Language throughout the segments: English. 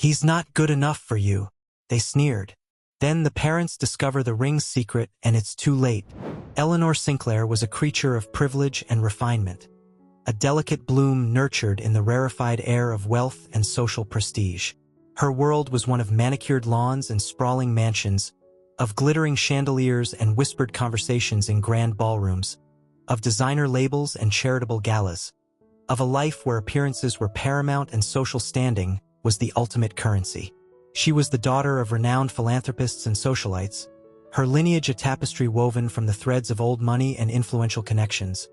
"He's not good enough for you," they sneered. Then the parents discover the ring's secret, and it's too late. Eleanor Sinclair was a creature of privilege and refinement, a delicate bloom nurtured in the rarefied air of wealth and social prestige. Her world was one of manicured lawns and sprawling mansions, of glittering chandeliers and whispered conversations in grand ballrooms, of designer labels and charitable galas, of a life where appearances were paramount and social standing was the ultimate currency. She was the daughter of renowned philanthropists and socialites, her lineage a tapestry woven from the threads of old money and influential connections,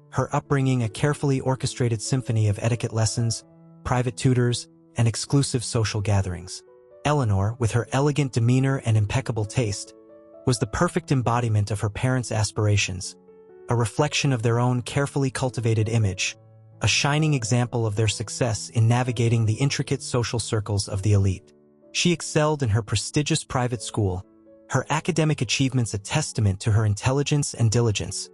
her upbringing a carefully orchestrated symphony of etiquette lessons, private tutors, and exclusive social gatherings. Eleanor, with her elegant demeanor and impeccable taste, was the perfect embodiment of her parents' aspirations, a reflection of their own carefully cultivated image, a shining example of their success in navigating the intricate social circles of the elite. She excelled in her prestigious private school, her academic achievements a testament to her intelligence and diligence,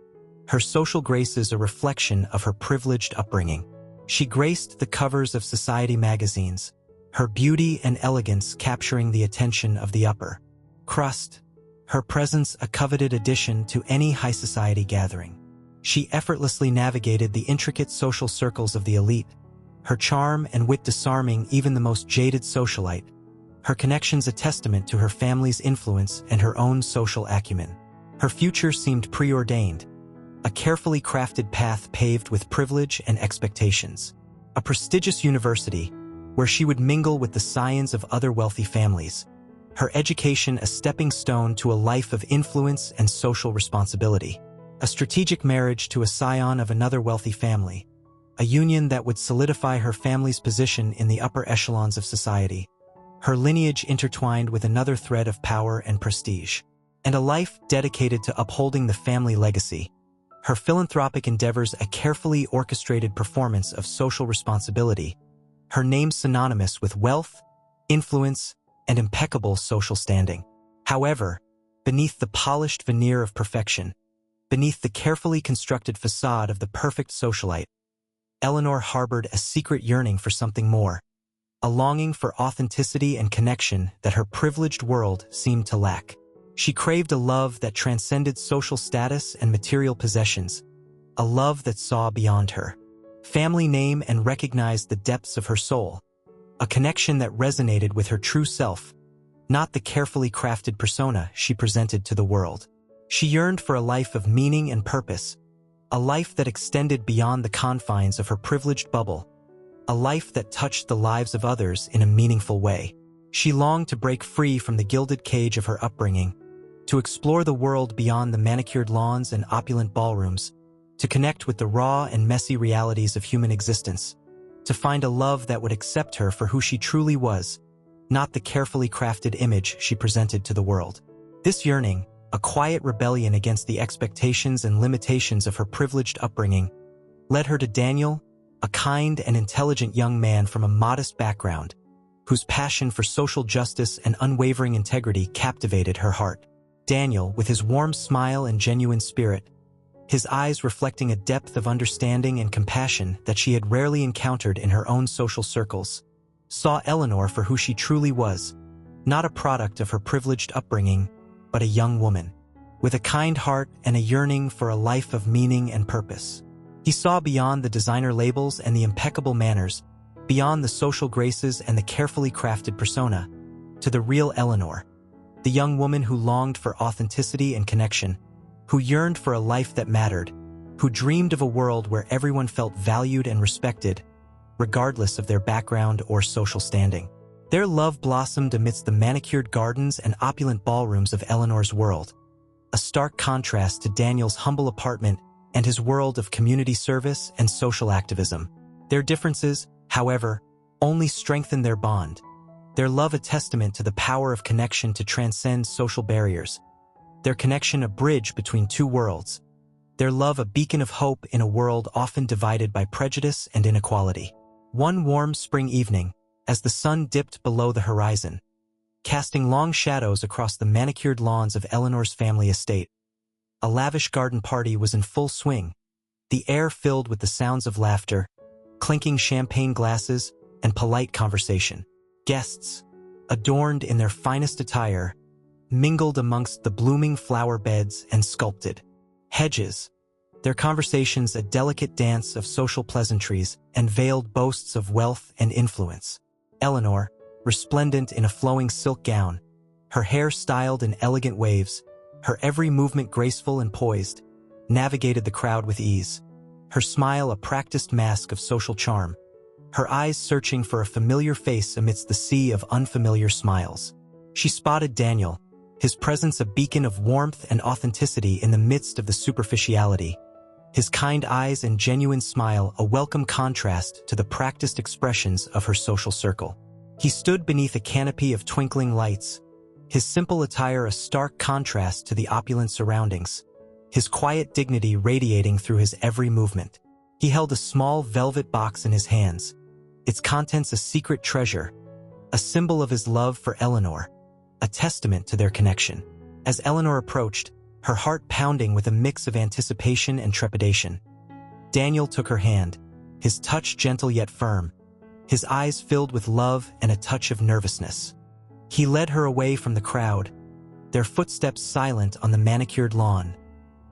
her social graces a reflection of her privileged upbringing. She graced the covers of society magazines, her beauty and elegance capturing the attention of the upper crust, her presence a coveted addition to any high society gathering. She effortlessly navigated the intricate social circles of the elite, her charm and wit disarming even the most jaded socialite, her connections a testament to her family's influence and her own social acumen. Her future seemed preordained, a carefully crafted path paved with privilege and expectations. A prestigious university, where she would mingle with the scions of other wealthy families, her education a stepping stone to a life of influence and social responsibility. A strategic marriage to a scion of another wealthy family, a union that would solidify her family's position in the upper echelons of society, her lineage intertwined with another thread of power and prestige, and a life dedicated to upholding the family legacy, her philanthropic endeavors a carefully orchestrated performance of social responsibility, her name synonymous with wealth, influence, and impeccable social standing. However, beneath the polished veneer of perfection, beneath the carefully constructed facade of the perfect socialite, Eleanor harbored a secret yearning for something more, a longing for authenticity and connection that her privileged world seemed to lack. She craved a love that transcended social status and material possessions, a love that saw beyond her family name and recognized the depths of her soul, a connection that resonated with her true self, not the carefully crafted persona she presented to the world. She yearned for a life of meaning and purpose, a life that extended beyond the confines of her privileged bubble, a life that touched the lives of others in a meaningful way. She longed to break free from the gilded cage of her upbringing, to explore the world beyond the manicured lawns and opulent ballrooms, to connect with the raw and messy realities of human existence, to find a love that would accept her for who she truly was, not the carefully crafted image she presented to the world. This yearning, a quiet rebellion against the expectations and limitations of her privileged upbringing, led her to Daniel, a kind and intelligent young man from a modest background, whose passion for social justice and unwavering integrity captivated her heart. Daniel, with his warm smile and genuine spirit, his eyes reflecting a depth of understanding and compassion that she had rarely encountered in her own social circles, saw Eleanor for who she truly was, not a product of her privileged upbringing, but a young woman, with a kind heart and a yearning for a life of meaning and purpose. He saw beyond the designer labels and the impeccable manners, beyond the social graces and the carefully crafted persona, to the real Eleanor, the young woman who longed for authenticity and connection, who yearned for a life that mattered, who dreamed of a world where everyone felt valued and respected, regardless of their background or social standing. Their love blossomed amidst the manicured gardens and opulent ballrooms of Eleanor's world, a stark contrast to Daniel's humble apartment and his world of community service and social activism. Their differences, however, only strengthened their bond, their love a testament to the power of connection to transcend social barriers, their connection a bridge between two worlds, their love a beacon of hope in a world often divided by prejudice and inequality. One warm spring evening, as the sun dipped below the horizon, casting long shadows across the manicured lawns of Eleanor's family estate, a lavish garden party was in full swing, the air filled with the sounds of laughter, clinking champagne glasses, and polite conversation. Guests, adorned in their finest attire, mingled amongst the blooming flower beds and sculpted hedges, their conversations a delicate dance of social pleasantries and veiled boasts of wealth and influence. Eleanor, resplendent in a flowing silk gown, her hair styled in elegant waves, her every movement graceful and poised, navigated the crowd with ease, her smile a practiced mask of social charm, her eyes searching for a familiar face amidst the sea of unfamiliar smiles. She spotted Daniel, his presence a beacon of warmth and authenticity in the midst of the superficiality, his kind eyes and genuine smile a welcome contrast to the practiced expressions of her social circle. He stood beneath a canopy of twinkling lights, his simple attire a stark contrast to the opulent surroundings, his quiet dignity radiating through his every movement. He held a small velvet box in his hands, its contents a secret treasure, a symbol of his love for Eleanor, a testament to their connection. As Eleanor approached, her heart pounding with a mix of anticipation and trepidation, Daniel took her hand, his touch gentle yet firm, his eyes filled with love and a touch of nervousness. He led her away from the crowd, their footsteps silent on the manicured lawn,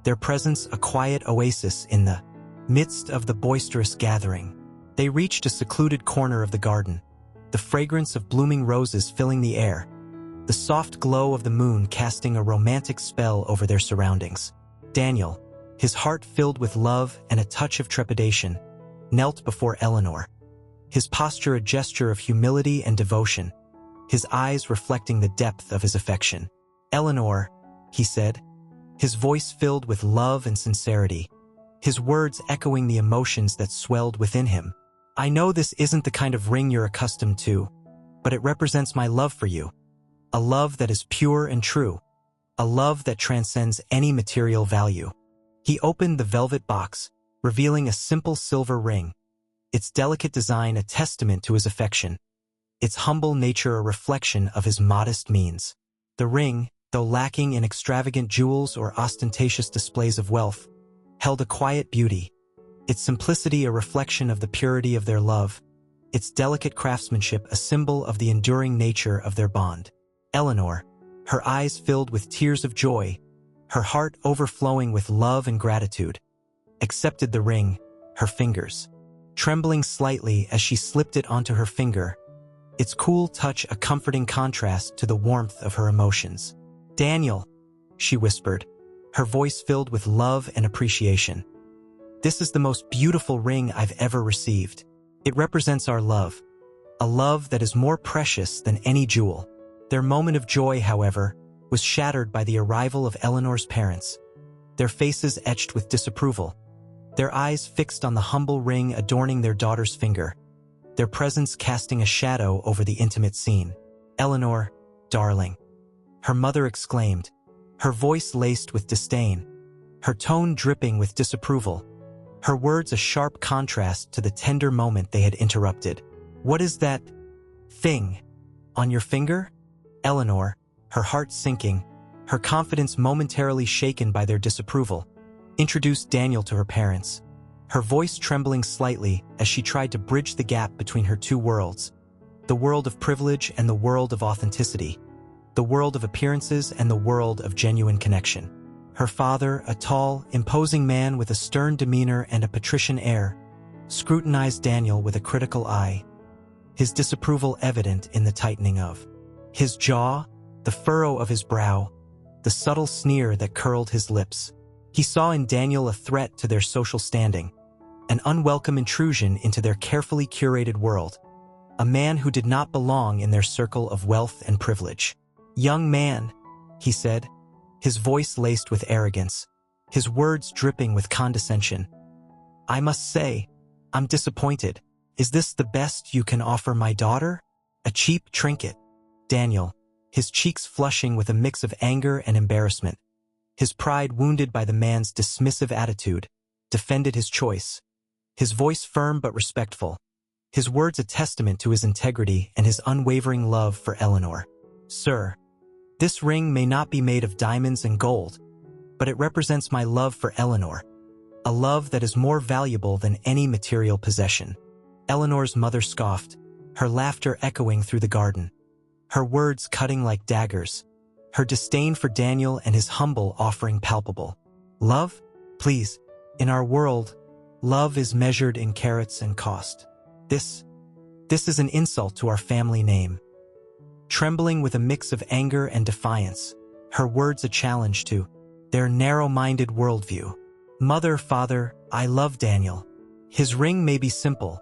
their presence a quiet oasis in the midst of the boisterous gathering. They reached a secluded corner of the garden, the fragrance of blooming roses filling the air, the soft glow of the moon casting a romantic spell over their surroundings. Daniel, his heart filled with love and a touch of trepidation, knelt before Eleanor, his posture a gesture of humility and devotion, his eyes reflecting the depth of his affection. "Eleanor," he said, his voice filled with love and sincerity, his words echoing the emotions that swelled within him. "I know this isn't the kind of ring you're accustomed to, but it represents my love for you, a love that is pure and true, a love that transcends any material value." He opened the velvet box, revealing a simple silver ring, its delicate design a testament to his affection, its humble nature a reflection of his modest means. The ring, though lacking in extravagant jewels or ostentatious displays of wealth, held a quiet beauty, its simplicity a reflection of the purity of their love, its delicate craftsmanship a symbol of the enduring nature of their bond. Eleanor, her eyes filled with tears of joy, her heart overflowing with love and gratitude, accepted the ring, her fingers trembling slightly as she slipped it onto her finger, its cool touch a comforting contrast to the warmth of her emotions. "Daniel," she whispered, her voice filled with love and appreciation. "This is the most beautiful ring I've ever received. It represents our love, a love that is more precious than any jewel." Their moment of joy, however, was shattered by the arrival of Eleanor's parents, their faces etched with disapproval, their eyes fixed on the humble ring adorning their daughter's finger, their presence casting a shadow over the intimate scene. "Eleanor, darling," her mother exclaimed, her voice laced with disdain, her tone dripping with disapproval, her words a sharp contrast to the tender moment they had interrupted. "What is that thing on your finger?" Eleanor, her heart sinking, her confidence momentarily shaken by their disapproval, introduced Daniel to her parents, her voice trembling slightly as she tried to bridge the gap between her two worlds, the world of privilege and the world of authenticity, the world of appearances and the world of genuine connection. Her father, a tall, imposing man with a stern demeanor and a patrician air, scrutinized Daniel with a critical eye, his disapproval evident in the tightening of his jaw, the furrow of his brow, the subtle sneer that curled his lips. He saw in Daniel a threat to their social standing, an unwelcome intrusion into their carefully curated world, a man who did not belong in their circle of wealth and privilege. "Young man," he said, his voice laced with arrogance, his words dripping with condescension, "I must say, I'm disappointed. Is this the best you can offer my daughter? A cheap trinket?" Daniel, his cheeks flushing with a mix of anger and embarrassment, his pride wounded by the man's dismissive attitude, defended his choice, his voice firm but respectful, his words a testament to his integrity and his unwavering love for Eleanor. "Sir, this ring may not be made of diamonds and gold, but it represents my love for Eleanor, a love that is more valuable than any material possession." Eleanor's mother scoffed, her laughter echoing through the garden, her words cutting like daggers, her disdain for Daniel and his humble offering palpable. Love? Please. In our world, love is measured in carats and cost. This is an insult to our family name. Trembling with a mix of anger and defiance, her words a challenge to their narrow-minded worldview. Mother, father, I love Daniel. His ring may be simple,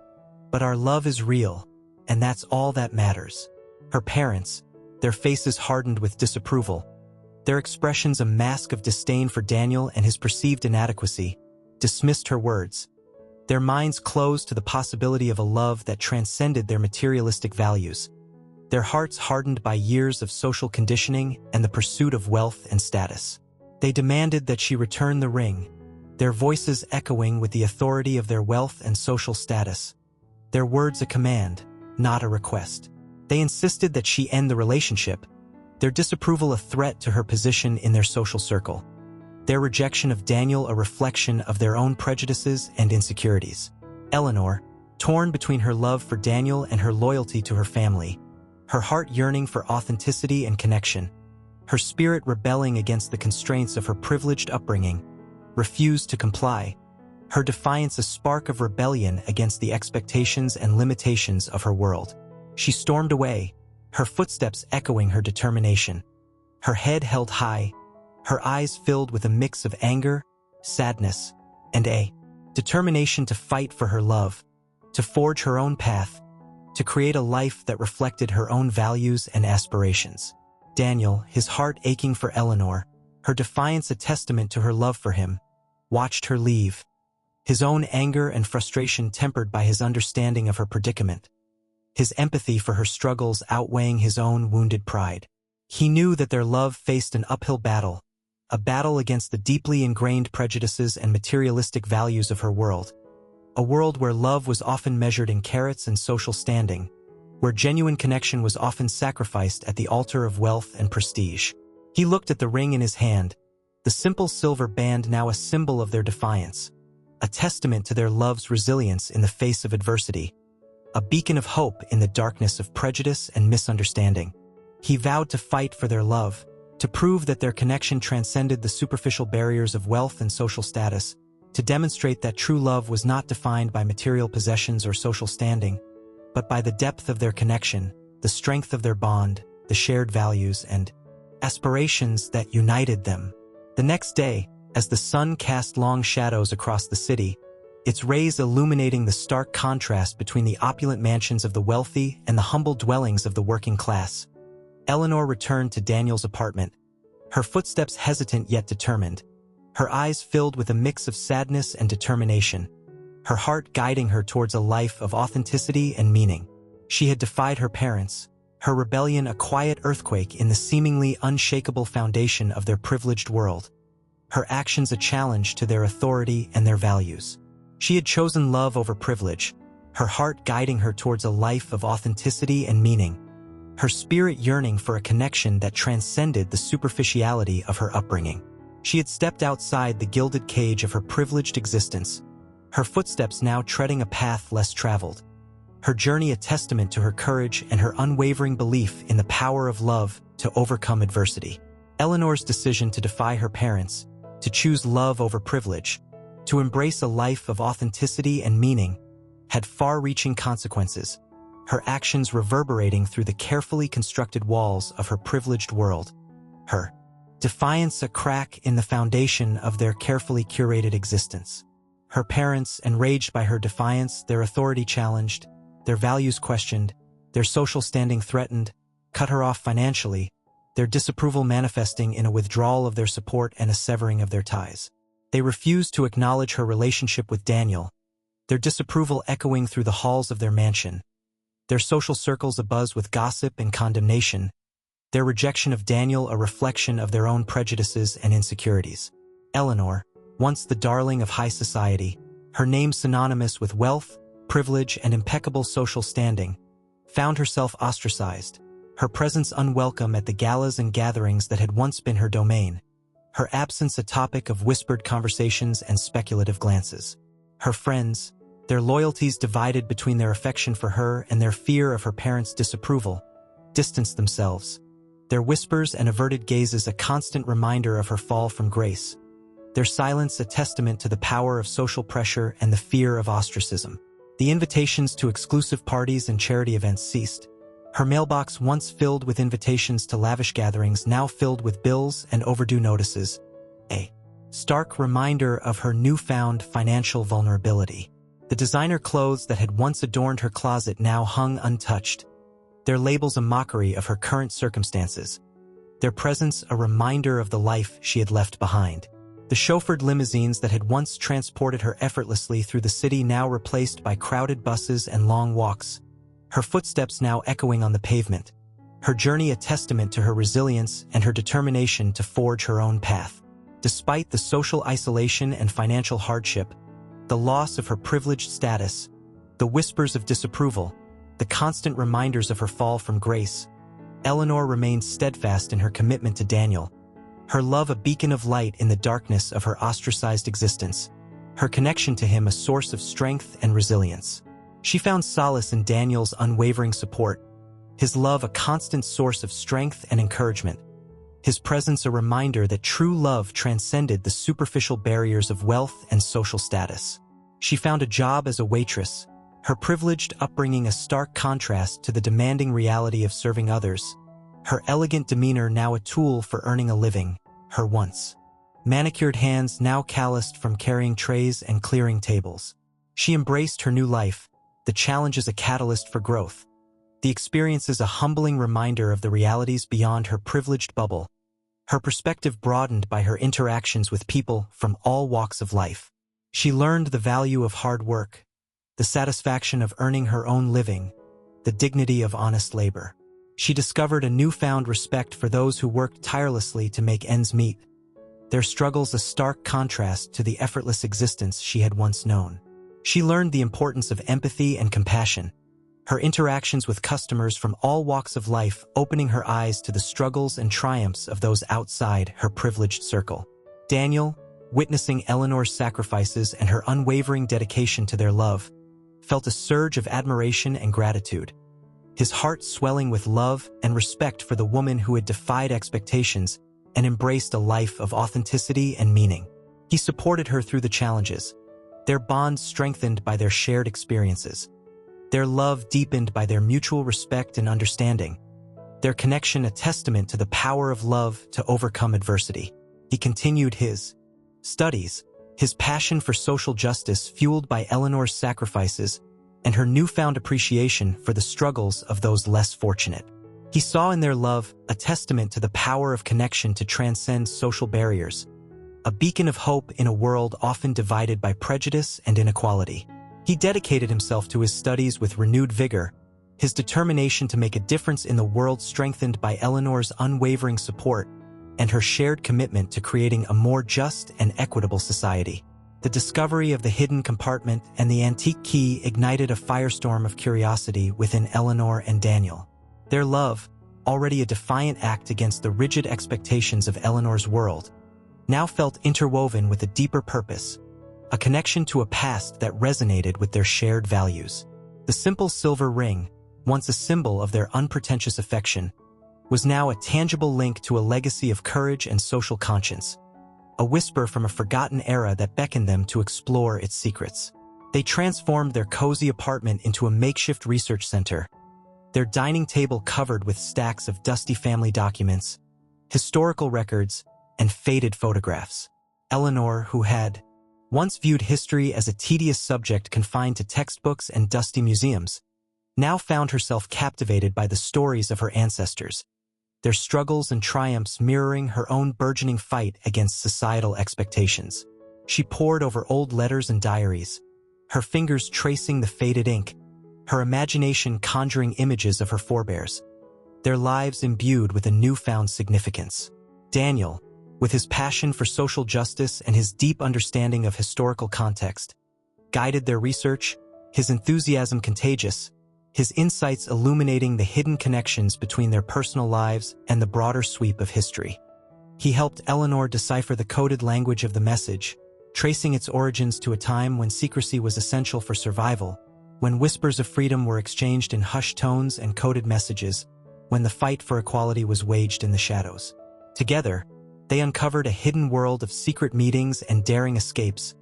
but our love is real, and that's all that matters. Her parents, their faces hardened with disapproval, their expressions a mask of disdain for Daniel and his perceived inadequacy, dismissed her words. Their minds closed to the possibility of a love that transcended their materialistic values. Their hearts hardened by years of social conditioning and the pursuit of wealth and status. They demanded that she return the ring, their voices echoing with the authority of their wealth and social status. Their words a command, not a request. They insisted that she end the relationship, their disapproval a threat to her position in their social circle. Their rejection of Daniel a reflection of their own prejudices and insecurities. Eleanor, torn between her love for Daniel and her loyalty to her family, her heart yearning for authenticity and connection, her spirit rebelling against the constraints of her privileged upbringing, refused to comply, her defiance a spark of rebellion against the expectations and limitations of her world. She stormed away, her footsteps echoing her determination, her head held high, her eyes filled with a mix of anger, sadness, and a determination to fight for her love, to forge her own path, to create a life that reflected her own values and aspirations. Daniel, his heart aching for Eleanor, her defiance a testament to her love for him, watched her leave, his own anger and frustration tempered by his understanding of her predicament, his empathy for her struggles outweighing his own wounded pride. He knew that their love faced an uphill battle, a battle against the deeply ingrained prejudices and materialistic values of her world, a world where love was often measured in carats and social standing, where genuine connection was often sacrificed at the altar of wealth and prestige. He looked at the ring in his hand, the simple silver band now a symbol of their defiance, a testament to their love's resilience in the face of adversity, a beacon of hope in the darkness of prejudice and misunderstanding. He vowed to fight for their love, to prove that their connection transcended the superficial barriers of wealth and social status, to demonstrate that true love was not defined by material possessions or social standing, but by the depth of their connection, the strength of their bond, the shared values and aspirations that united them. The next day, as the sun cast long shadows across the city, its rays illuminating the stark contrast between the opulent mansions of the wealthy and the humble dwellings of the working class, Eleanor returned to Daniel's apartment, her footsteps hesitant yet determined, her eyes filled with a mix of sadness and determination, her heart guiding her towards a life of authenticity and meaning. She had defied her parents, her rebellion a quiet earthquake in the seemingly unshakable foundation of their privileged world, her actions a challenge to their authority and their values. She had chosen love over privilege, her heart guiding her towards a life of authenticity and meaning, her spirit yearning for a connection that transcended the superficiality of her upbringing. She had stepped outside the gilded cage of her privileged existence, her footsteps now treading a path less traveled, her journey a testament to her courage and her unwavering belief in the power of love to overcome adversity. Eleanor's decision to defy her parents, to choose love over privilege, to embrace a life of authenticity and meaning, had far-reaching consequences, her actions reverberating through the carefully constructed walls of her privileged world, her defiance a crack in the foundation of their carefully curated existence. Her parents, enraged by her defiance, their authority challenged, their values questioned, their social standing threatened, cut her off financially, their disapproval manifesting in a withdrawal of their support and a severing of their ties. They refused to acknowledge her relationship with Daniel, their disapproval echoing through the halls of their mansion, their social circles abuzz with gossip and condemnation, their rejection of Daniel a reflection of their own prejudices and insecurities. Eleanor, once the darling of high society, her name synonymous with wealth, privilege, and impeccable social standing, found herself ostracized, her presence unwelcome at the galas and gatherings that had once been her domain, her absence a topic of whispered conversations and speculative glances. Her friends, Their loyalties divided between their affection for her and their fear of her parents' disapproval, distanced themselves. Their whispers and averted gazes a constant reminder of her fall from grace. Their silence a testament to the power of social pressure and the fear of ostracism. The invitations to exclusive parties and charity events ceased. Her mailbox, once filled with invitations to lavish gatherings, now filled with bills and overdue notices. A stark reminder of her newfound financial vulnerability. The designer clothes that had once adorned her closet now hung untouched, their labels a mockery of her current circumstances, their presence a reminder of the life she had left behind. The chauffeured limousines that had once transported her effortlessly through the city now replaced by crowded buses and long walks, her footsteps now echoing on the pavement, her journey a testament to her resilience and her determination to forge her own path. Despite the social isolation and financial hardship, the loss of her privileged status, the whispers of disapproval, the constant reminders of her fall from grace, Eleanor remained steadfast in her commitment to Daniel, her love a beacon of light in the darkness of her ostracized existence, her connection to him a source of strength and resilience. She found solace in Daniel's unwavering support, his love a constant source of strength and encouragement, his presence a reminder that true love transcended the superficial barriers of wealth and social status. She found a job as a waitress, her privileged upbringing a stark contrast to the demanding reality of serving others, her elegant demeanor now a tool for earning a living, her once manicured hands now calloused from carrying trays and clearing tables. She embraced her new life, the challenges a catalyst for growth, the experiences a humbling reminder of the realities beyond her privileged bubble, her perspective broadened by her interactions with people from all walks of life. She learned the value of hard work, the satisfaction of earning her own living, the dignity of honest labor. She discovered a newfound respect for those who worked tirelessly to make ends meet, their struggles a stark contrast to the effortless existence she had once known. She learned the importance of empathy and compassion, her interactions with customers from all walks of life opening her eyes to the struggles and triumphs of those outside her privileged circle. Daniel, witnessing Eleanor's sacrifices and her unwavering dedication to their love, felt a surge of admiration and gratitude, his heart swelling with love and respect for the woman who had defied expectations and embraced a life of authenticity and meaning. He supported her through the challenges, their bond strengthened by their shared experiences, their love deepened by their mutual respect and understanding, their connection a testament to the power of love to overcome adversity. He continued his studies, his passion for social justice fueled by Eleanor's sacrifices and her newfound appreciation for the struggles of those less fortunate. He saw in their love a testament to the power of connection to transcend social barriers, a beacon of hope in a world often divided by prejudice and inequality. He dedicated himself to his studies with renewed vigor, his determination to make a difference in the world strengthened by Eleanor's unwavering support and her shared commitment to creating a more just and equitable society. The discovery of the hidden compartment and the antique key ignited a firestorm of curiosity within Eleanor and Daniel. Their love, already a defiant act against the rigid expectations of Eleanor's world, now felt interwoven with a deeper purpose, a connection to a past that resonated with their shared values. The simple silver ring, once a symbol of their unpretentious affection, was now a tangible link to a legacy of courage and social conscience, a whisper from a forgotten era that beckoned them to explore its secrets. They transformed their cozy apartment into a makeshift research center, their dining table covered with stacks of dusty family documents, historical records, and faded photographs. Eleanor, who had once viewed history as a tedious subject confined to textbooks and dusty museums, now found herself captivated by the stories of her ancestors, their struggles and triumphs mirroring her own burgeoning fight against societal expectations. She pored over old letters and diaries, her fingers tracing the faded ink, her imagination conjuring images of her forebears, their lives imbued with a newfound significance. Daniel, with his passion for social justice and his deep understanding of historical context, guided their research, his enthusiasm contagious, his insights illuminating the hidden connections between their personal lives and the broader sweep of history. He helped Eleanor decipher the coded language of the message, tracing its origins to a time when secrecy was essential for survival, when whispers of freedom were exchanged in hushed tones and coded messages, when the fight for equality was waged in the shadows. Together, they uncovered a hidden world of secret meetings and daring escapes,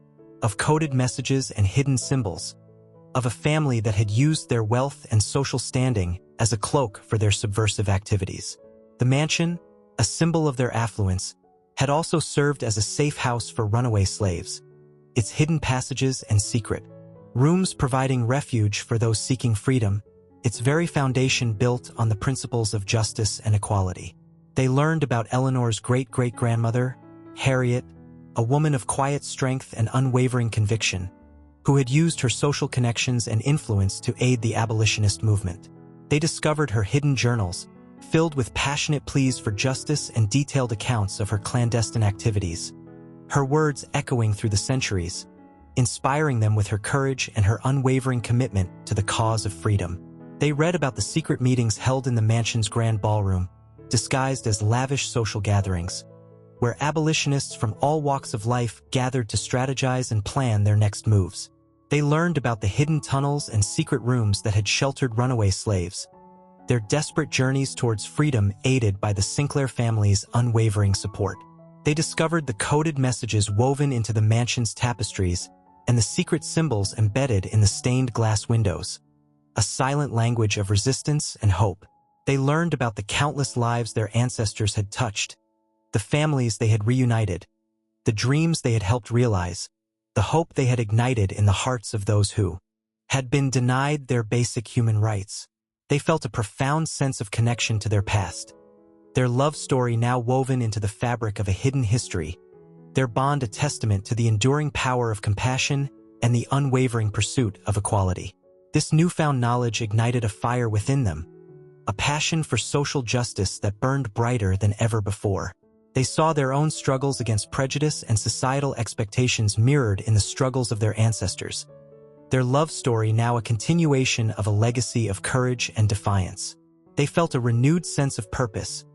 of coded messages and hidden symbols, of a family that had used their wealth and social standing as a cloak for their subversive activities. The mansion, a symbol of their affluence, had also served as a safe house for runaway slaves, its hidden passages and secret rooms providing refuge for those seeking freedom, its very foundation built on the principles of justice and equality. They learned about Eleanor's great-great-grandmother, Harriet, a woman of quiet strength and unwavering conviction, who had used her social connections and influence to aid the abolitionist movement. They discovered her hidden journals, filled with passionate pleas for justice and detailed accounts of her clandestine activities, her words echoing through the centuries, inspiring them with her courage and her unwavering commitment to the cause of freedom. They read about the secret meetings held in the mansion's grand ballroom, disguised as lavish social gatherings, where abolitionists from all walks of life gathered to strategize and plan their next moves. They learned about the hidden tunnels and secret rooms that had sheltered runaway slaves, their desperate journeys towards freedom aided by the Sinclair family's unwavering support. They discovered the coded messages woven into the mansion's tapestries and the secret symbols embedded in the stained glass windows, a silent language of resistance and hope. They learned about the countless lives their ancestors had touched, the families they had reunited, the dreams they had helped realize, the hope they had ignited in the hearts of those who had been denied their basic human rights. They felt a profound sense of connection to their past, their love story now woven into the fabric of a hidden history, their bond a testament to the enduring power of compassion and the unwavering pursuit of equality. This newfound knowledge ignited a fire within them, a passion for social justice that burned brighter than ever before. They saw their own struggles against prejudice and societal expectations mirrored in the struggles of their ancestors, their love story now a continuation of a legacy of courage and defiance. They felt a renewed sense of purpose,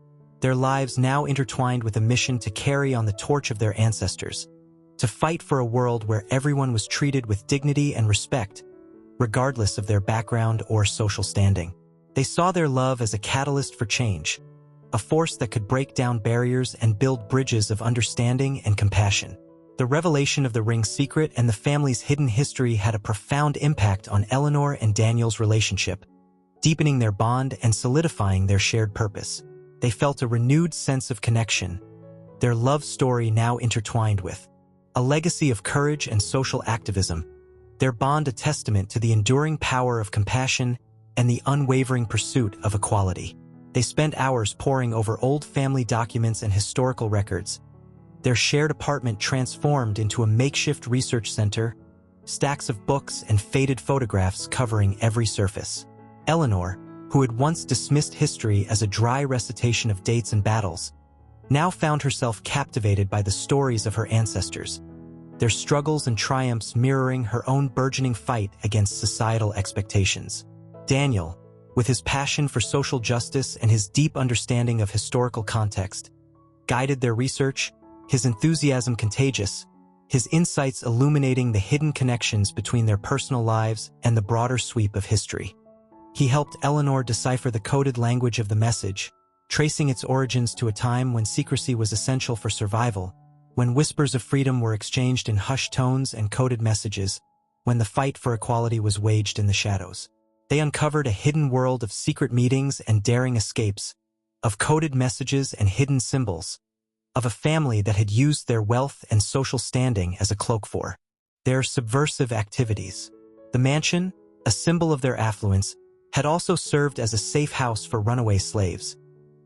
their lives now intertwined with a mission to carry on the torch of their ancestors, to fight for a world where everyone was treated with dignity and respect, regardless of their background or social standing. They saw their love as a catalyst for change, a force that could break down barriers and build bridges of understanding and compassion. The revelation of the ring's secret and the family's hidden history had a profound impact on Eleanor and Daniel's relationship, deepening their bond and solidifying their shared purpose. They felt a renewed sense of connection, their love story now intertwined with a legacy of courage and social activism, their bond a testament to the enduring power of compassion and the unwavering pursuit of equality. They spent hours poring over old family documents and historical records, their shared apartment transformed into a makeshift research center, stacks of books and faded photographs covering every surface. Eleanor, who had once dismissed history as a dry recitation of dates and battles, now found herself captivated by the stories of her ancestors, their struggles and triumphs mirroring her own burgeoning fight against societal expectations. Daniel, with his passion for social justice and his deep understanding of historical context, guided their research, his enthusiasm contagious, his insights illuminating the hidden connections between their personal lives and the broader sweep of history. He helped Eleanor decipher the coded language of the message, tracing its origins to a time when secrecy was essential for survival, when whispers of freedom were exchanged in hushed tones and coded messages, when the fight for equality was waged in the shadows. They uncovered a hidden world of secret meetings and daring escapes, of coded messages and hidden symbols, of a family that had used their wealth and social standing as a cloak for their subversive activities. The mansion, a symbol of their affluence, had also served as a safe house for runaway slaves,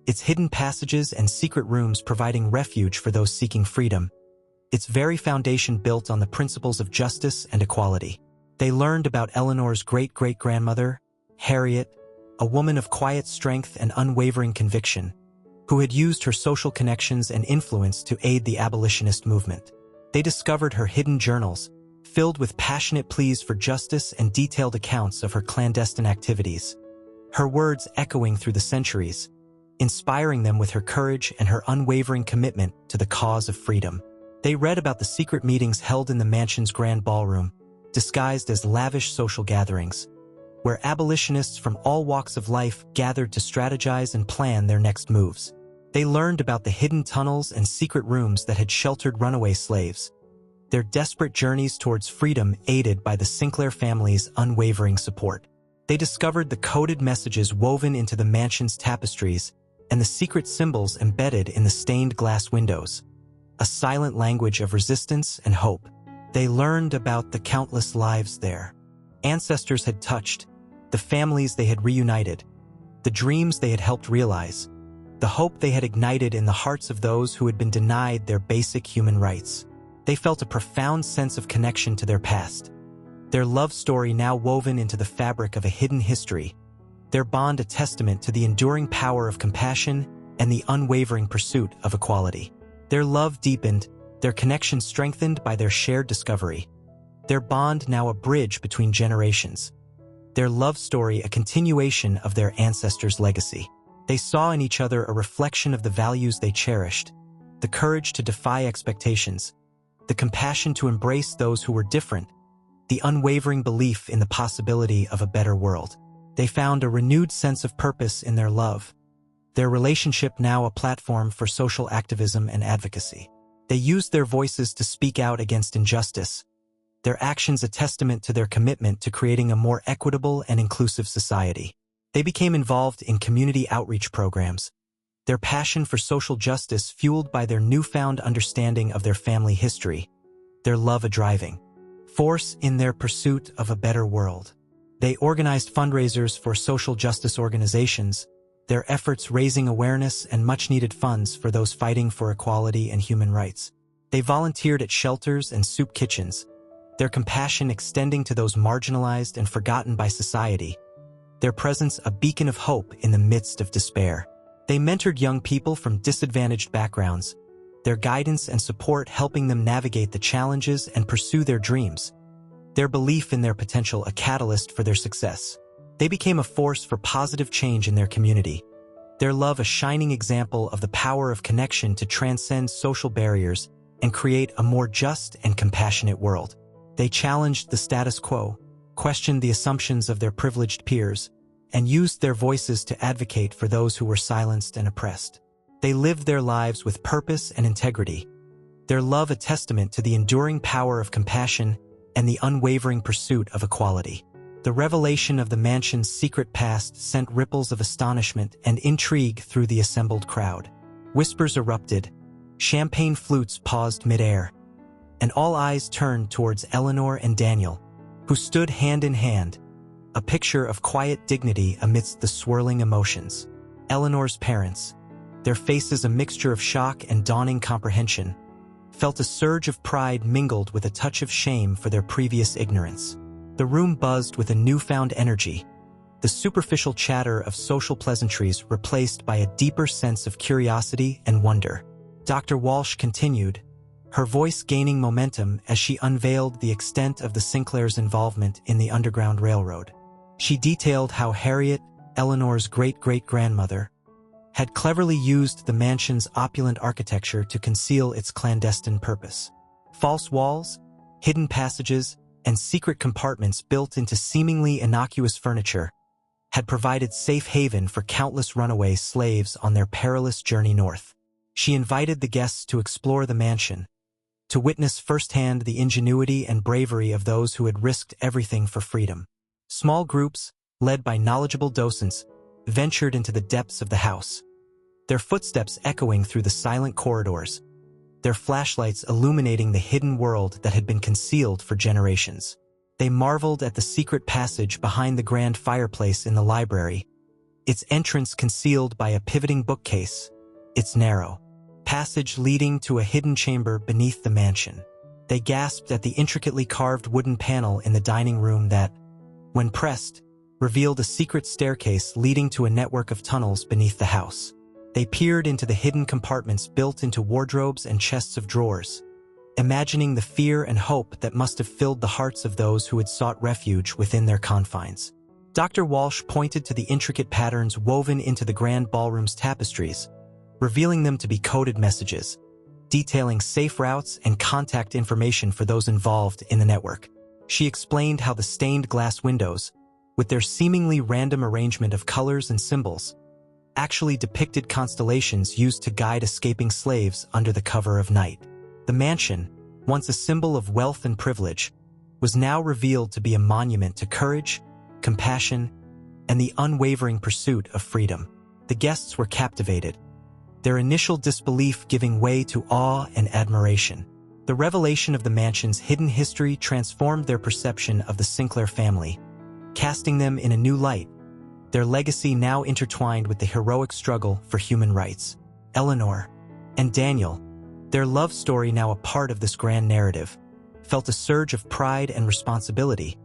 its hidden passages and secret rooms providing refuge for those seeking freedom, its very foundation built on the principles of justice and equality. They learned about Eleanor's great-great-grandmother, Harriet, a woman of quiet strength and unwavering conviction, who had used her social connections and influence to aid the abolitionist movement. They discovered her hidden journals, filled with passionate pleas for justice and detailed accounts of her clandestine activities, her words echoing through the centuries, inspiring them with her courage and her unwavering commitment to the cause of freedom. They read about the secret meetings held in the mansion's grand ballroom, disguised as lavish social gatherings, where abolitionists from all walks of life gathered to strategize and plan their next moves. They learned about the hidden tunnels and secret rooms that had sheltered runaway slaves, their desperate journeys towards freedom aided by the Sinclair family's unwavering support. They discovered the coded messages woven into the mansion's tapestries and the secret symbols embedded in the stained glass windows, a silent language of resistance and hope. They learned about the countless lives their ancestors had touched, the families they had reunited, the dreams they had helped realize, the hope they had ignited in the hearts of those who had been denied their basic human rights. They felt a profound sense of connection to their past, their love story now woven into the fabric of a hidden history, their bond a testament to the enduring power of compassion and the unwavering pursuit of equality. Their love deepened, their connection strengthened by their shared discovery, their bond now a bridge between generations, their love story a continuation of their ancestors' legacy. They saw in each other a reflection of the values they cherished, the courage to defy expectations, the compassion to embrace those who were different, the unwavering belief in the possibility of a better world. They found a renewed sense of purpose in their love, their relationship now a platform for social activism and advocacy. They used their voices to speak out against injustice, their actions a testament to their commitment to creating a more equitable and inclusive society. They became involved in community outreach programs, their passion for social justice fueled by their newfound understanding of their family history, their love a driving force in their pursuit of a better world. They organized fundraisers for social justice organizations, their efforts raising awareness and much-needed funds for those fighting for equality and human rights. They volunteered at shelters and soup kitchens, their compassion extending to those marginalized and forgotten by society, their presence a beacon of hope in the midst of despair. They mentored young people from disadvantaged backgrounds, their guidance and support helping them navigate the challenges and pursue their dreams, their belief in their potential a catalyst for their success. They became a force for positive change in their community, their love a shining example of the power of connection to transcend social barriers and create a more just and compassionate world. They challenged the status quo, questioned the assumptions of their privileged peers, and used their voices to advocate for those who were silenced and oppressed. They lived their lives with purpose and integrity, their love a testament to the enduring power of compassion and the unwavering pursuit of equality. The revelation of the mansion's secret past sent ripples of astonishment and intrigue through the assembled crowd. Whispers erupted, champagne flutes paused midair, and all eyes turned towards Eleanor and Daniel, who stood hand in hand, a picture of quiet dignity amidst the swirling emotions. Eleanor's parents, their faces a mixture of shock and dawning comprehension, felt a surge of pride mingled with a touch of shame for their previous ignorance. The room buzzed with a newfound energy, the superficial chatter of social pleasantries replaced by a deeper sense of curiosity and wonder. Dr. Walsh continued, her voice gaining momentum as she unveiled the extent of the Sinclairs' involvement in the Underground Railroad. She detailed how Harriet, Eleanor's great-great-grandmother, had cleverly used the mansion's opulent architecture to conceal its clandestine purpose. False walls, hidden passages, and secret compartments built into seemingly innocuous furniture had provided safe haven for countless runaway slaves on their perilous journey north. She invited the guests to explore the mansion, to witness firsthand the ingenuity and bravery of those who had risked everything for freedom. Small groups, led by knowledgeable docents, ventured into the depths of the house, their footsteps echoing through the silent corridors, their flashlights illuminating the hidden world that had been concealed for generations. They marveled at the secret passage behind the grand fireplace in the library, its entrance concealed by a pivoting bookcase, its narrow passage leading to a hidden chamber beneath the mansion. They gasped at the intricately carved wooden panel in the dining room that, when pressed, revealed a secret staircase leading to a network of tunnels beneath the house. They peered into the hidden compartments built into wardrobes and chests of drawers, imagining the fear and hope that must have filled the hearts of those who had sought refuge within their confines. Dr. Walsh pointed to the intricate patterns woven into the grand ballroom's tapestries, revealing them to be coded messages, detailing safe routes and contact information for those involved in the network. She explained how the stained glass windows, with their seemingly random arrangement of colors and symbols, actually depicted constellations used to guide escaping slaves under the cover of night. The mansion, once a symbol of wealth and privilege, was now revealed to be a monument to courage, compassion, and the unwavering pursuit of freedom. The guests were captivated, their initial disbelief giving way to awe and admiration. The revelation of the mansion's hidden history transformed their perception of the Sinclair family, casting them in a new light, their legacy now intertwined with the heroic struggle for human rights. Eleanor and Daniel, their love story now a part of this grand narrative, felt a surge of pride and responsibility,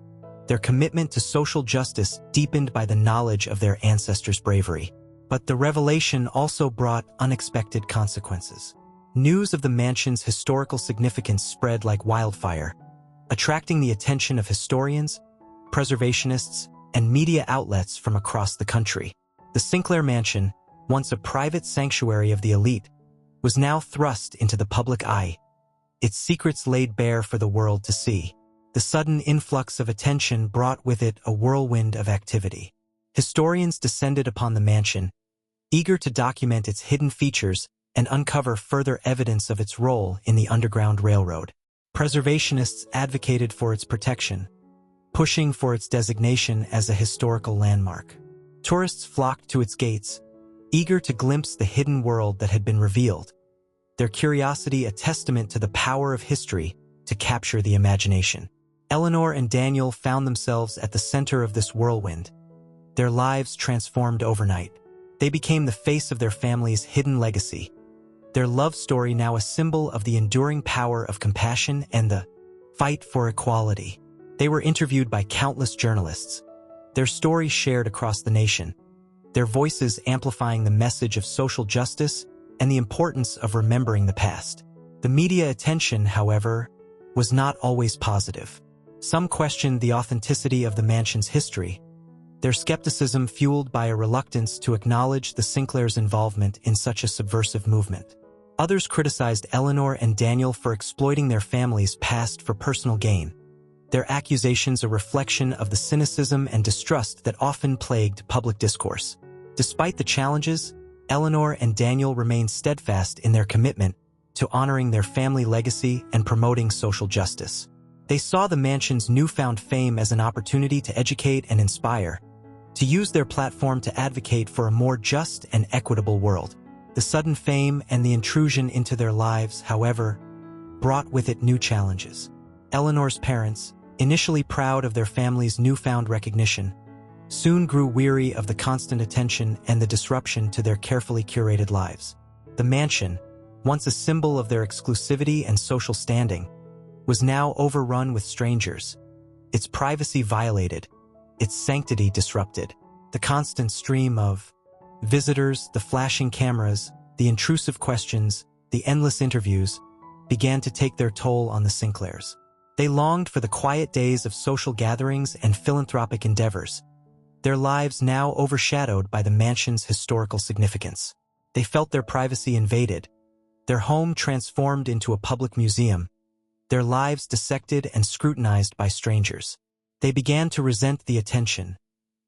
their commitment to social justice deepened by the knowledge of their ancestors' bravery. But the revelation also brought unexpected consequences. News of the mansion's historical significance spread like wildfire, attracting the attention of historians, preservationists, and media outlets from across the country. The Sinclair Mansion, once a private sanctuary of the elite, was now thrust into the public eye, its secrets laid bare for the world to see. The sudden influx of attention brought with it a whirlwind of activity. Historians descended upon the mansion, eager to document its hidden features and uncover further evidence of its role in the Underground Railroad. Preservationists advocated for its protection, pushing for its designation as a historical landmark. Tourists flocked to its gates, eager to glimpse the hidden world that had been revealed, their curiosity a testament to the power of history to capture the imagination. Eleanor and Daniel found themselves at the center of this whirlwind, their lives transformed overnight. They became the face of their family's hidden legacy, their love story now a symbol of the enduring power of compassion and the fight for equality. They were interviewed by countless journalists, their stories shared across the nation, their voices amplifying the message of social justice and the importance of remembering the past. The media attention, however, was not always positive. Some questioned the authenticity of the mansion's history, their skepticism fueled by a reluctance to acknowledge the Sinclairs' involvement in such a subversive movement. Others criticized Eleanor and Daniel for exploiting their family's past for personal gain, their accusations a reflection of the cynicism and distrust that often plagued public discourse. Despite the challenges, Eleanor and Daniel remained steadfast in their commitment to honoring their family legacy and promoting social justice. They saw the mansion's newfound fame as an opportunity to educate and inspire, to use their platform to advocate for a more just and equitable world. The sudden fame and the intrusion into their lives, however, brought with it new challenges. Eleanor's parents, initially proud of their family's newfound recognition, soon grew weary of the constant attention and the disruption to their carefully curated lives. The mansion, once a symbol of their exclusivity and social standing, was now overrun with strangers, its privacy violated, its sanctity disrupted. The constant stream of visitors, the flashing cameras, the intrusive questions, the endless interviews began to take their toll on the Sinclairs. They longed for the quiet days of social gatherings and philanthropic endeavors, their lives now overshadowed by the mansion's historical significance. They felt their privacy invaded, their home transformed into a public museum, their lives dissected and scrutinized by strangers. They began to resent the attention,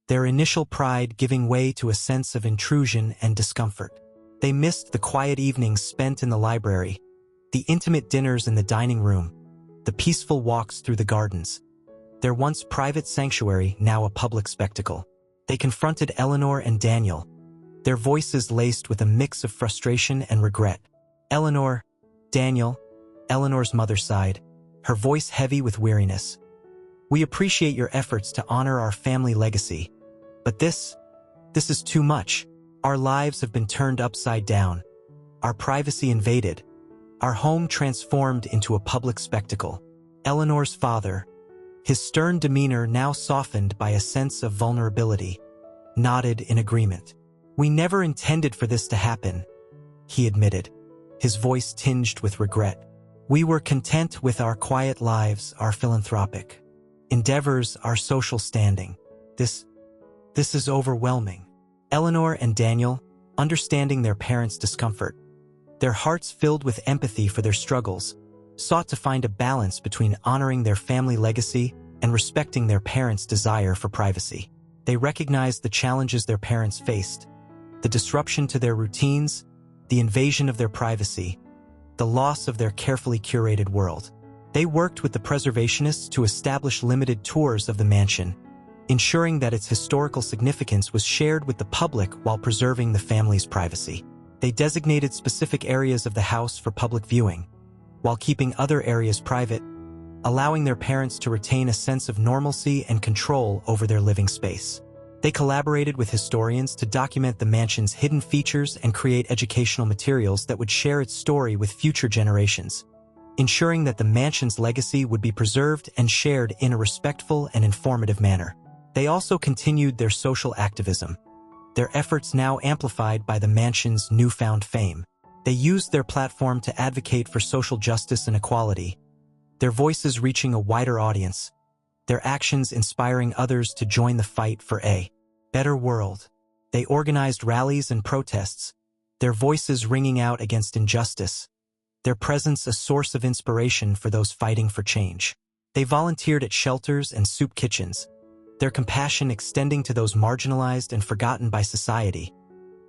their initial pride giving way to a sense of intrusion and discomfort. They missed the quiet evenings spent in the library, the intimate dinners in the dining room, the peaceful walks through the gardens, their once private sanctuary now a public spectacle. They confronted Eleanor and Daniel, their voices laced with a mix of frustration and regret. Daniel, Eleanor's mother sighed, her voice heavy with weariness. "We appreciate your efforts to honor our family legacy, but this is too much. Our lives have been turned upside down, our privacy invaded, our home transformed into a public spectacle." Eleanor's father, his stern demeanor now softened by a sense of vulnerability, nodded in agreement. "We never intended for this to happen," he admitted, his voice tinged with regret. "We were content with our quiet lives, our philanthropic endeavors, our social standing. This is overwhelming." Eleanor and Daniel, understanding their parents' discomfort, their hearts filled with empathy for their struggles, sought to find a balance between honoring their family legacy and respecting their parents' desire for privacy. They recognized the challenges their parents faced, the disruption to their routines, the invasion of their privacy, the loss of their carefully curated world. They worked with the preservationists to establish limited tours of the mansion, ensuring that its historical significance was shared with the public while preserving the family's privacy. They designated specific areas of the house for public viewing, while keeping other areas private, allowing their parents to retain a sense of normalcy and control over their living space. They collaborated with historians to document the mansion's hidden features and create educational materials that would share its story with future generations, ensuring that the mansion's legacy would be preserved and shared in a respectful and informative manner. They also continued their social activism, their efforts now amplified by the mansion's newfound fame. They used their platform to advocate for social justice and equality, their voices reaching a wider audience, their actions inspiring others to join the fight for a better world. They organized rallies and protests, their voices ringing out against injustice, their presence a source of inspiration for those fighting for change. They volunteered at shelters and soup kitchens, their compassion extending to those marginalized and forgotten by society,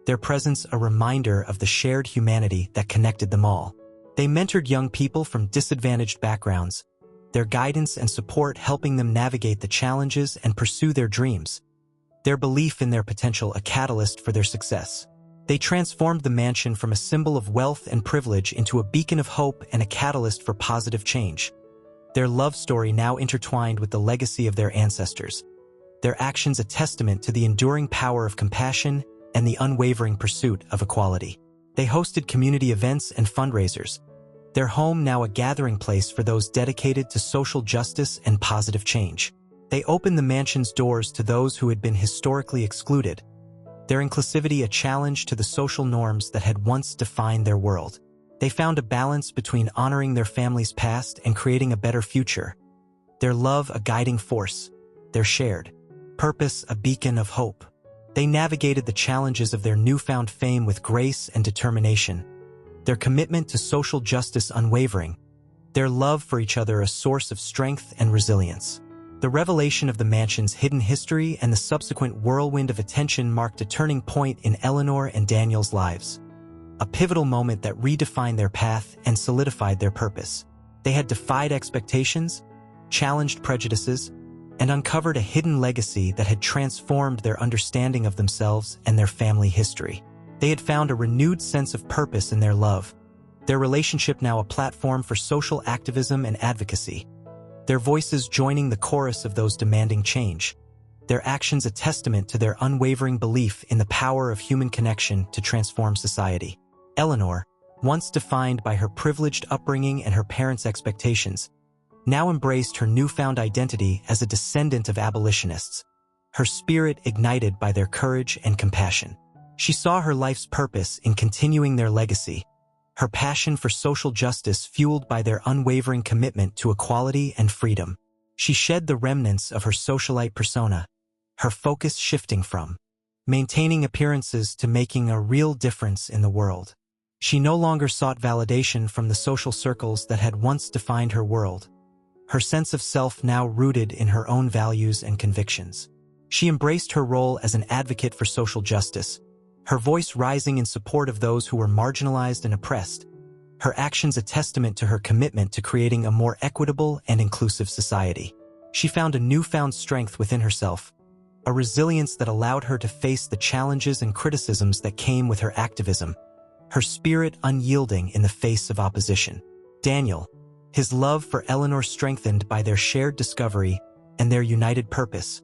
their presence a reminder of the shared humanity that connected them all. They mentored young people from disadvantaged backgrounds, their guidance and support helping them navigate the challenges and pursue their dreams, their belief in their potential a catalyst for their success. They transformed the mansion from a symbol of wealth and privilege into a beacon of hope and a catalyst for positive change. Their love story now intertwined with the legacy of their ancestors, their actions a testament to the enduring power of compassion and the unwavering pursuit of equality. They hosted community events and fundraisers, their home now a gathering place for those dedicated to social justice and positive change. They opened the mansion's doors to those who had been historically excluded, their inclusivity a challenge to the social norms that had once defined their world. They found a balance between honoring their family's past and creating a better future, their love a guiding force, their shared purpose a beacon of hope. They navigated the challenges of their newfound fame with grace and determination, their commitment to social justice unwavering, their love for each other a source of strength and resilience. The revelation of the mansion's hidden history and the subsequent whirlwind of attention marked a turning point in Eleanor and Daniel's lives, a pivotal moment that redefined their path and solidified their purpose. They had defied expectations, challenged prejudices, and uncovered a hidden legacy that had transformed their understanding of themselves and their family history. They had found a renewed sense of purpose in their love, their relationship now a platform for social activism and advocacy, their voices joining the chorus of those demanding change, their actions a testament to their unwavering belief in the power of human connection to transform society. Eleanor, once defined by her privileged upbringing and her parents' expectations, now embraced her newfound identity as a descendant of abolitionists, her spirit ignited by their courage and compassion. She saw her life's purpose in continuing their legacy, her passion for social justice fueled by their unwavering commitment to equality and freedom. She shed the remnants of her socialite persona, her focus shifting from maintaining appearances to making a real difference in the world. She no longer sought validation from the social circles that had once defined her world, her sense of self now rooted in her own values and convictions. She embraced her role as an advocate for social justice, her voice rising in support of those who were marginalized and oppressed, her actions a testament to her commitment to creating a more equitable and inclusive society. She found a newfound strength within herself, a resilience that allowed her to face the challenges and criticisms that came with her activism, her spirit unyielding in the face of opposition. Daniel, his love for Eleanor strengthened by their shared discovery and their united purpose,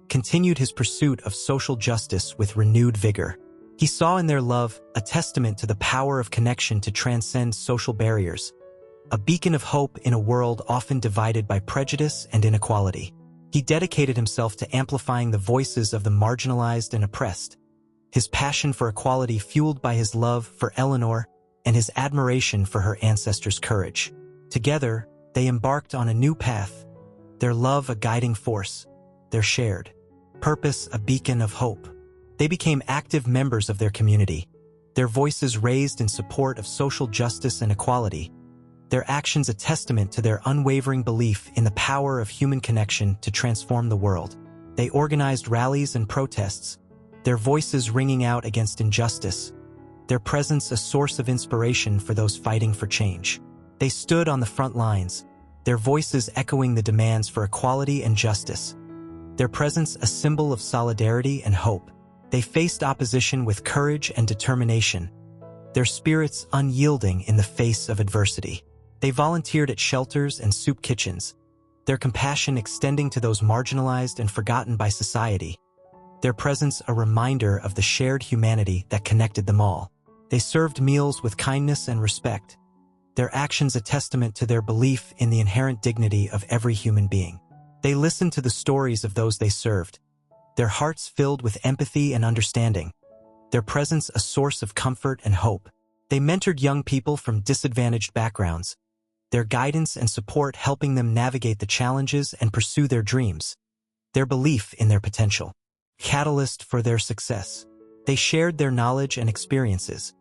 continued his pursuit of social justice with renewed vigor. He saw in their love a testament to the power of connection to transcend social barriers, a beacon of hope in a world often divided by prejudice and inequality. He dedicated himself to amplifying the voices of the marginalized and oppressed, his passion for equality fueled by his love for Eleanor and his admiration for her ancestors' courage. Together, they embarked on a new path, their love a guiding force, their shared purpose a beacon of hope. They became active members of their community, their voices raised in support of social justice and equality, their actions a testament to their unwavering belief in the power of human connection to transform the world. They organized rallies and protests, their voices ringing out against injustice, their presence a source of inspiration for those fighting for change. They stood on the front lines, their voices echoing the demands for equality and justice, their presence a symbol of solidarity and hope. They faced opposition with courage and determination, their spirits unyielding in the face of adversity. They volunteered at shelters and soup kitchens, their compassion extending to those marginalized and forgotten by society, their presence a reminder of the shared humanity that connected them all. They served meals with kindness and respect, their actions a testament to their belief in the inherent dignity of every human being. They listened to the stories of those they served, their hearts filled with empathy and understanding, their presence a source of comfort and hope. They mentored young people from disadvantaged backgrounds, their guidance and support helping them navigate the challenges and pursue their dreams, their belief in their potential, catalyst for their success. They shared their knowledge and experiences,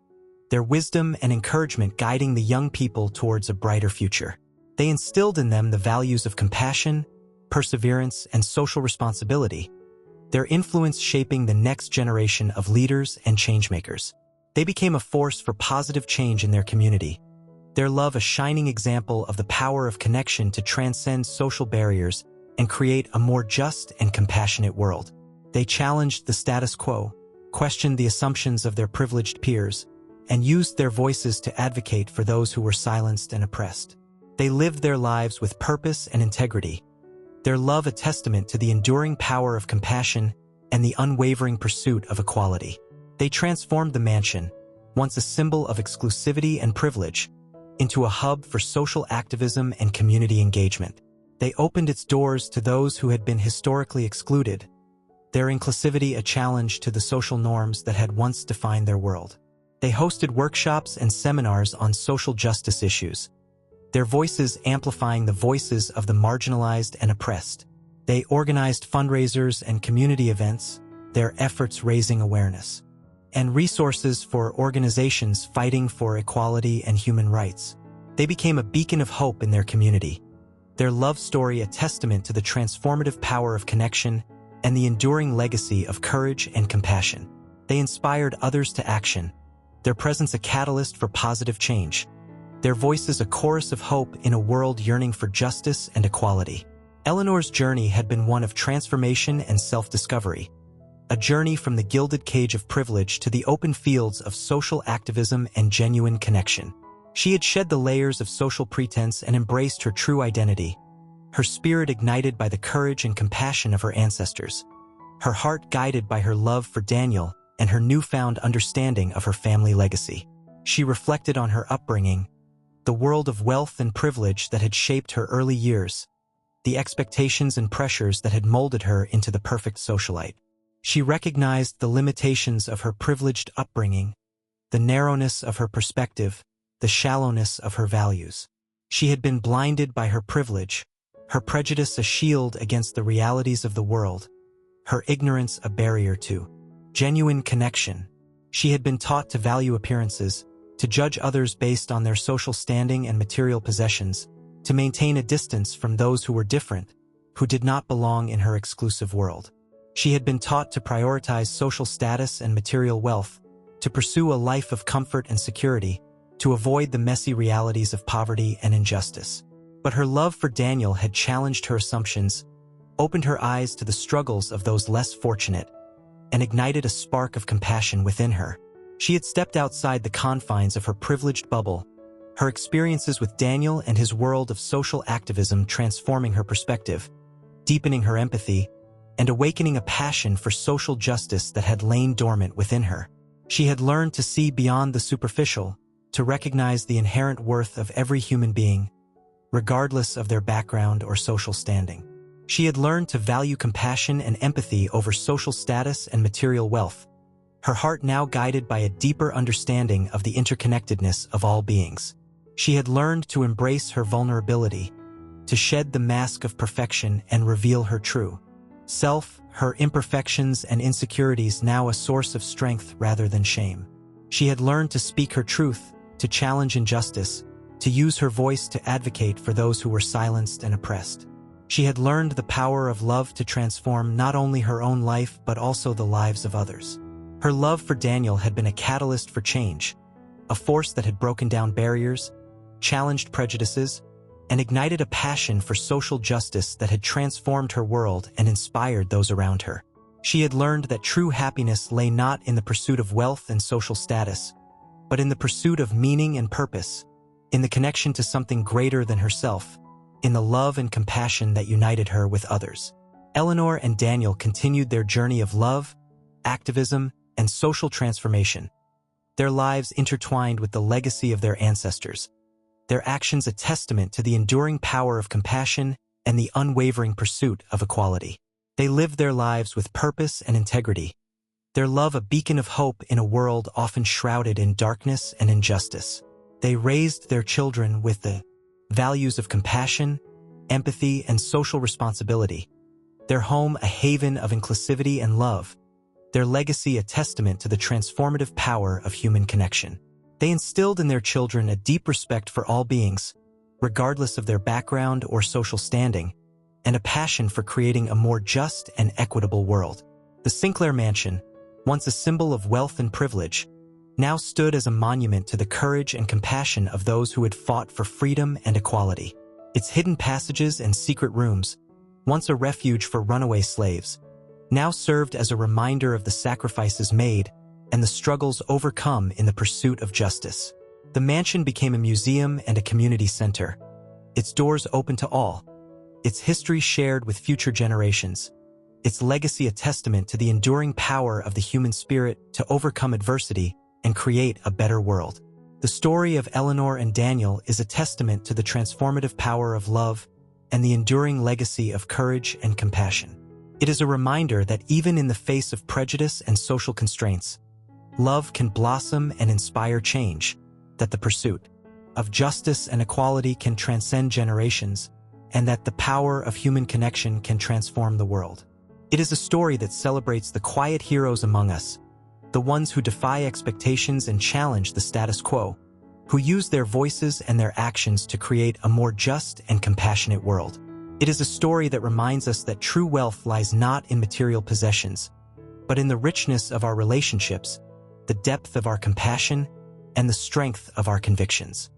their wisdom and encouragement guiding the young people towards a brighter future. They instilled in them the values of compassion, perseverance, and social responsibility, their influence shaping the next generation of leaders and changemakers. They became a force for positive change in their community, their love a shining example of the power of connection to transcend social barriers and create a more just and compassionate world. They challenged the status quo, questioned the assumptions of their privileged peers, and used their voices to advocate for those who were silenced and oppressed. They lived their lives with purpose and integrity, their love a testament to the enduring power of compassion and the unwavering pursuit of equality. They transformed the mansion, once a symbol of exclusivity and privilege, into a hub for social activism and community engagement. They opened its doors to those who had been historically excluded, their inclusivity a challenge to the social norms that had once defined their world. They hosted workshops and seminars on social justice issues, their voices amplifying the voices of the marginalized and oppressed. They organized fundraisers and community events, their efforts raising awareness and resources for organizations fighting for equality and human rights. They became a beacon of hope in their community, their love story a testament to the transformative power of connection and the enduring legacy of courage and compassion. They inspired others to action, their presence a catalyst for positive change, their voices a chorus of hope in a world yearning for justice and equality. Eleanor's journey had been one of transformation and self-discovery, a journey from the gilded cage of privilege to the open fields of social activism and genuine connection. She had shed the layers of social pretense and embraced her true identity, her spirit ignited by the courage and compassion of her ancestors, her heart guided by her love for Daniel and her newfound understanding of her family legacy. She reflected on her upbringing, the world of wealth and privilege that had shaped her early years, the expectations and pressures that had molded her into the perfect socialite. She recognized the limitations of her privileged upbringing, the narrowness of her perspective, the shallowness of her values. She had been blinded by her privilege, her prejudice a shield against the realities of the world, her ignorance a barrier to genuine connection. She had been taught to value appearances, to judge others based on their social standing and material possessions, to maintain a distance from those who were different, who did not belong in her exclusive world. She had been taught to prioritize social status and material wealth, to pursue a life of comfort and security, to avoid the messy realities of poverty and injustice. But her love for Daniel had challenged her assumptions, opened her eyes to the struggles of those less fortunate, and ignited a spark of compassion within her. She had stepped outside the confines of her privileged bubble, her experiences with Daniel and his world of social activism transforming her perspective, deepening her empathy, and awakening a passion for social justice that had lain dormant within her. She had learned to see beyond the superficial, to recognize the inherent worth of every human being, regardless of their background or social standing. She had learned to value compassion and empathy over social status and material wealth, her heart now guided by a deeper understanding of the interconnectedness of all beings. She had learned to embrace her vulnerability, to shed the mask of perfection and reveal her true self, her imperfections and insecurities now a source of strength rather than shame. She had learned to speak her truth, to challenge injustice, to use her voice to advocate for those who were silenced and oppressed. She had learned the power of love to transform not only her own life but also the lives of others. Her love for Daniel had been a catalyst for change, a force that had broken down barriers, challenged prejudices, and ignited a passion for social justice that had transformed her world and inspired those around her. She had learned that true happiness lay not in the pursuit of wealth and social status, but in the pursuit of meaning and purpose, in the connection to something greater than herself, in the love and compassion that united her with others. Eleanor and Daniel continued their journey of love, activism, and social transformation, their lives intertwined with the legacy of their ancestors, their actions a testament to the enduring power of compassion and the unwavering pursuit of equality. They lived their lives with purpose and integrity, their love a beacon of hope in a world often shrouded in darkness and injustice. They raised their children with the values of compassion, empathy, and social responsibility, their home a haven of inclusivity and love, their legacy a testament to the transformative power of human connection. They instilled in their children a deep respect for all beings, regardless of their background or social standing, and a passion for creating a more just and equitable world. The Sinclair Mansion, once a symbol of wealth and privilege, now stood as a monument to the courage and compassion of those who had fought for freedom and equality. Its hidden passages and secret rooms, once a refuge for runaway slaves, now served as a reminder of the sacrifices made and the struggles overcome in the pursuit of justice. The mansion became a museum and a community center, its doors open to all, its history shared with future generations, its legacy a testament to the enduring power of the human spirit to overcome adversity and create a better world. The story of Eleanor and Daniel is a testament to the transformative power of love and the enduring legacy of courage and compassion. It is a reminder that even in the face of prejudice and social constraints, love can blossom and inspire change, that the pursuit of justice and equality can transcend generations, and that the power of human connection can transform the world. It is a story that celebrates the quiet heroes among us, the ones who defy expectations and challenge the status quo, who use their voices and their actions to create a more just and compassionate world. It is a story that reminds us that true wealth lies not in material possessions, but in the richness of our relationships, the depth of our compassion, and the strength of our convictions.